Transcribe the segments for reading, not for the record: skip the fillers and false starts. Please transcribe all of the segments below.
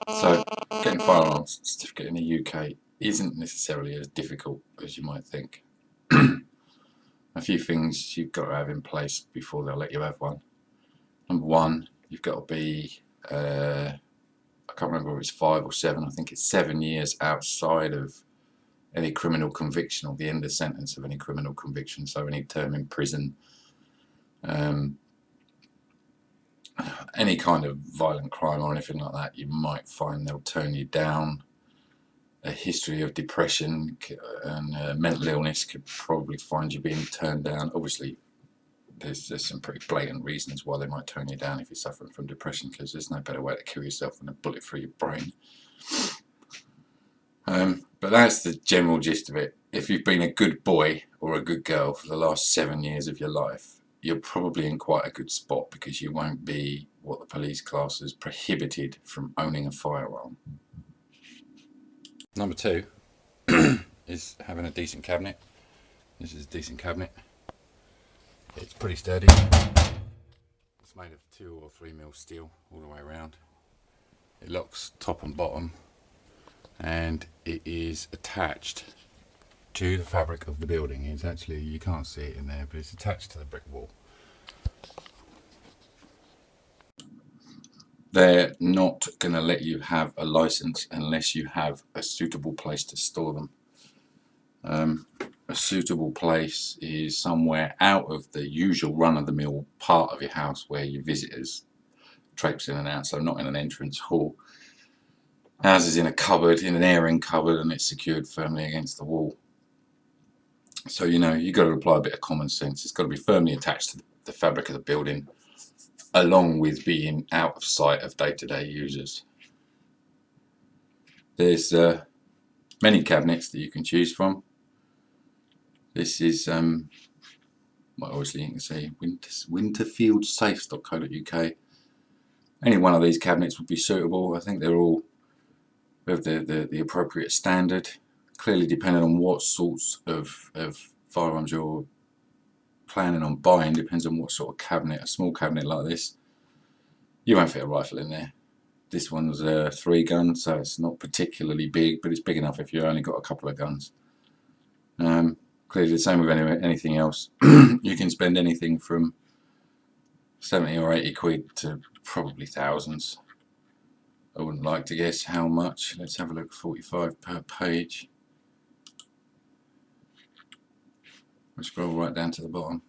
So, getting firearms certificate in the UK isn't necessarily as difficult as you might think. A few things you've got to have in place before they'll let you have one. Number one, you've got to be, I can't remember if it's 5 or 7, I think it's 7 years outside of any criminal conviction or the end of sentence of any criminal conviction, so any term in prison. Any kind of violent crime or anything like that, you might find they'll turn you down. A history of depression and mental illness could probably find you being turned down. Obviously, there's some pretty blatant reasons why they might turn you down if you're suffering from depression, because there's no better way to kill yourself than a bullet through your brain. But that's the general gist of it. If you've been a good boy or a good girl for the last 7 years of your life, you're probably in quite a good spot, because you won't be what the police class as prohibited from owning a firearm. Number 2 is having a decent cabinet. This is a decent cabinet. It's pretty sturdy. It's made of 2 or 3 mil steel all the way around. It locks top and bottom, and it is attached to the fabric of the building. It's actually, you can't see it in there, but it's attached to the brick wall. They're not going to let you have a license unless you have a suitable place to store them. A suitable place is somewhere out of the usual run-of-the-mill part of your house where your visitors traipse in and out, so not in an entrance hall. Ours is in a cupboard, in an airing cupboard, and it's secured firmly against the wall. So, you know, you've got to apply a bit of common sense. It's got to be firmly attached to the fabric of the building, along with being out of sight of day-to-day users. There's many cabinets that you can choose from. This is, well, obviously you can see winterfieldsafes.co.uk. Any one of these cabinets would be suitable. I think they're all with the appropriate standard. Clearly, depending on what sorts of firearms you're planning on buying, depends on what sort of cabinet. A small cabinet like this, you won't fit a rifle in there. This one's a 3-gun, so it's not particularly big, but it's big enough if you've only got a couple of guns. Clearly the same with anything else. You can spend anything from 70 or 80 quid to probably thousands. I wouldn't like to guess how much. Let's have a look. 45 per page. We'll scroll right down to the bottom.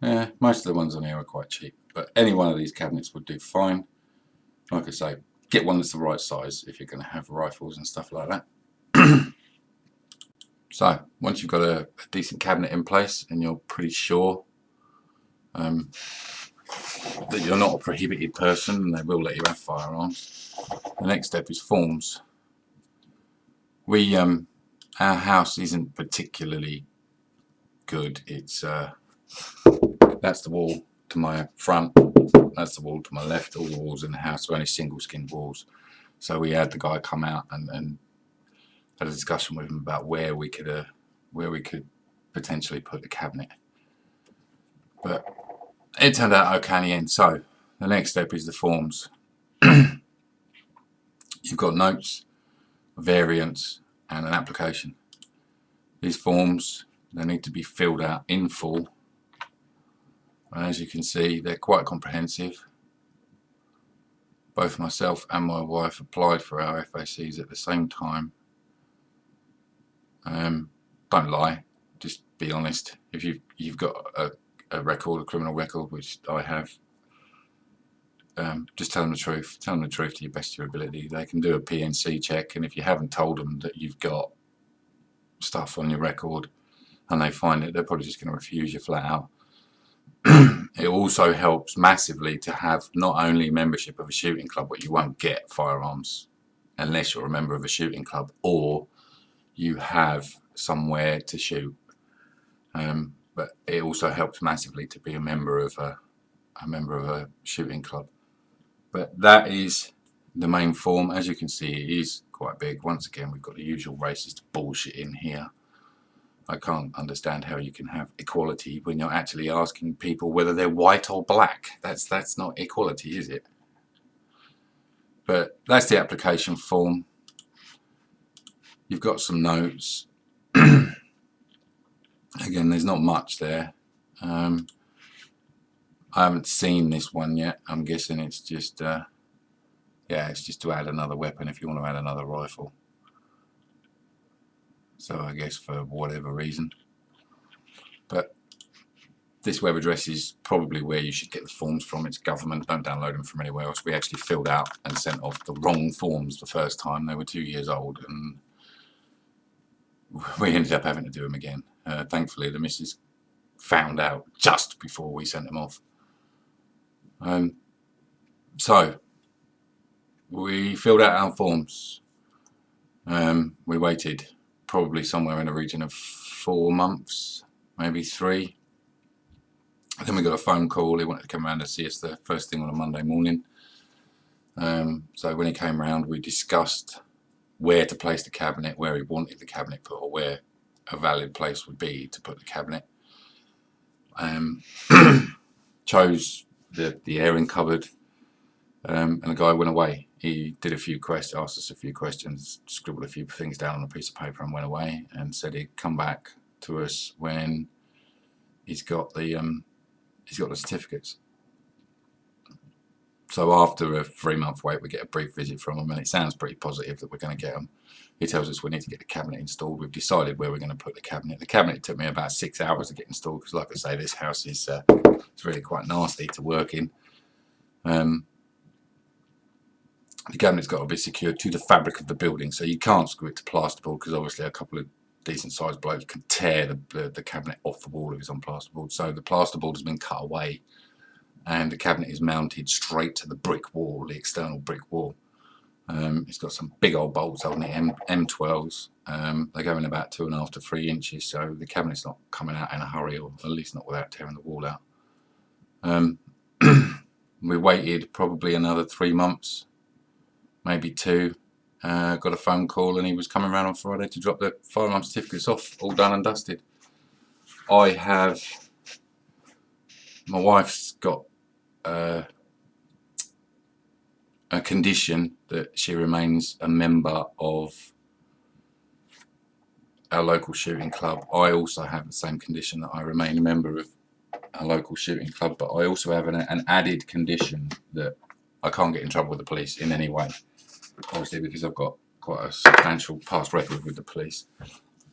Yeah, most of the ones on here are quite cheap, but any one of these cabinets would do fine. Like I say, get one that's the right size if you're going to have rifles and stuff like that. So, once you've got a decent cabinet in place and you're pretty sure that you're not a prohibited person and they will let you have firearms, the next step is forms. Our house isn't particularly good. It's that's the wall to my front, that's the wall to my left. All the walls in the house are only single skin walls, so we had the guy come out and had a discussion with him about where we could potentially put the cabinet, but it turned out okay in the end. So the next step is the forms. You've got notes, variants, and an application. These forms, they need to be filled out in full, and as you can see, they're quite comprehensive. Both myself and my wife applied for our FACs at the same time. Don't lie, just be honest. If you've got a record, a criminal record, which I have, just tell them the truth. Tell them the truth to the best of your ability. They can do a PNC check, and if you haven't told them that you've got stuff on your record and they find it, they're probably just going to refuse you flat out. It also helps massively to have not only membership of a shooting club, but you won't get firearms unless you're a member of a shooting club or you have somewhere to shoot. But it also helps massively to be a member of a shooting club. But that is the main form. As you can see, it is quite big. Once again, we've got the usual racist bullshit in here. I can't understand how you can have equality when you're actually asking people whether they're white or black. That's not equality, is it? But that's the application form. You've got some notes. Again, there's not much there. I haven't seen this one yet. I'm guessing it's just yeah, it's just to add another weapon if you want to add another rifle. So I guess for whatever reason. But this web address is probably where you should get the forms from. It's government. Don't download them from anywhere else. We actually filled out and sent off the wrong forms the first time. They were 2 years old, and we ended up having to do them again. Thankfully, the missus found out just before we sent them off. So we filled out our forms. We waited probably somewhere in the region of 4 months, maybe 3. Then we got a phone call. He wanted to come around and see us the first thing on a Monday morning. So when he came around, we discussed where to place the cabinet, where he wanted the cabinet put, or where a valid place would be to put the cabinet. Chose the airing cupboard, and the guy went away. He did a few questions, asked us a few questions, scribbled a few things down on a piece of paper and went away, and said he'd come back to us when he's got the certificates. So after a 3-month wait, we get a brief visit from him, and it sounds pretty positive that we're going to get them. He tells us we need to get the cabinet installed. We've decided where we're going to put the cabinet. The cabinet took me about 6 hours to get installed because, like I say, this house is it's really quite nasty to work in. The cabinet's got to be secured to the fabric of the building, so you can't screw it to plasterboard because obviously a couple of decent sized blokes can tear the cabinet off the wall if it's on plasterboard. So the plasterboard has been cut away, and the cabinet is mounted straight to the brick wall, the external brick wall. It's got some big old bolts holding it, M12s. They go in about 2.5 to 3 inches, so the cabinet's not coming out in a hurry, or at least not without tearing the wall out. We waited probably another 3 months, maybe 2. Got a phone call, and he was coming around on Friday to drop the firearm certificates off, all done and dusted. My wife's got a condition that she remains a member of our local shooting club. I also have the same condition, that I remain a member of a local shooting club, but I also have an added condition that I can't get in trouble with the police in any way. Obviously, because I've got quite a substantial past record with the police,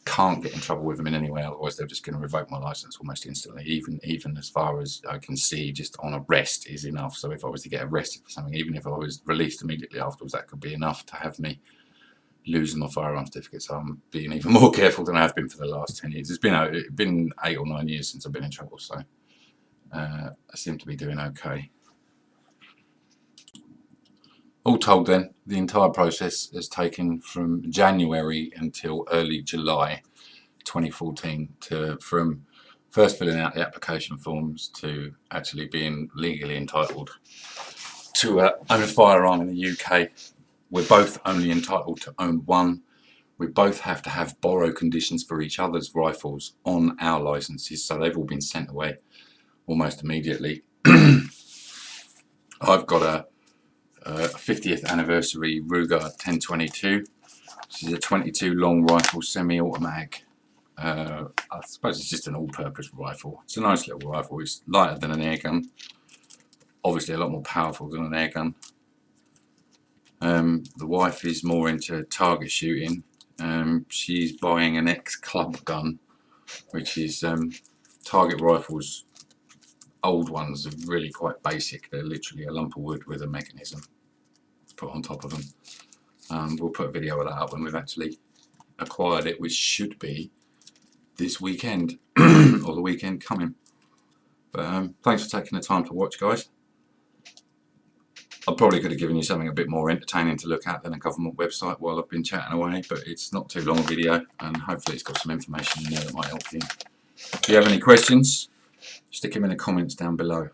can't get in trouble with them in any way, otherwise they're just going to revoke my license almost instantly. Even as far as I can see, just on arrest is enough. So if I was to get arrested for something, even if I was released immediately afterwards, that could be enough to have me losing my firearm certificate. So I'm being even more careful than I have been for the last 10 years. It's been 8 or 9 years since I've been in trouble, so I seem to be doing okay. All told then, the entire process has taken from January until early July 2014, from first filling out the application forms to actually being legally entitled to own a firearm in the UK. We're both only entitled to own one. We both have to have borrow conditions for each other's rifles on our licenses, so they've all been sent away almost immediately. I've got a 50th anniversary Ruger 1022. This is a 22 long rifle, semi-automatic. I suppose it's just an all-purpose rifle. It's a nice little rifle. It's lighter than an air gun. Obviously a lot more powerful than an air gun. The wife is more into target shooting. She's buying an ex-club gun, which is target rifles. Old ones are really quite basic. They're literally a lump of wood with a mechanism put on top of them. We'll put a video of that up when we've actually acquired it, which should be this weekend or the weekend coming. But thanks for taking the time to watch, guys. I probably could have given you something a bit more entertaining to look at than a government website while I've been chatting away, but it's not too long a video, and hopefully it's got some information in there that might help you. If you have any questions, stick them in the comments down below.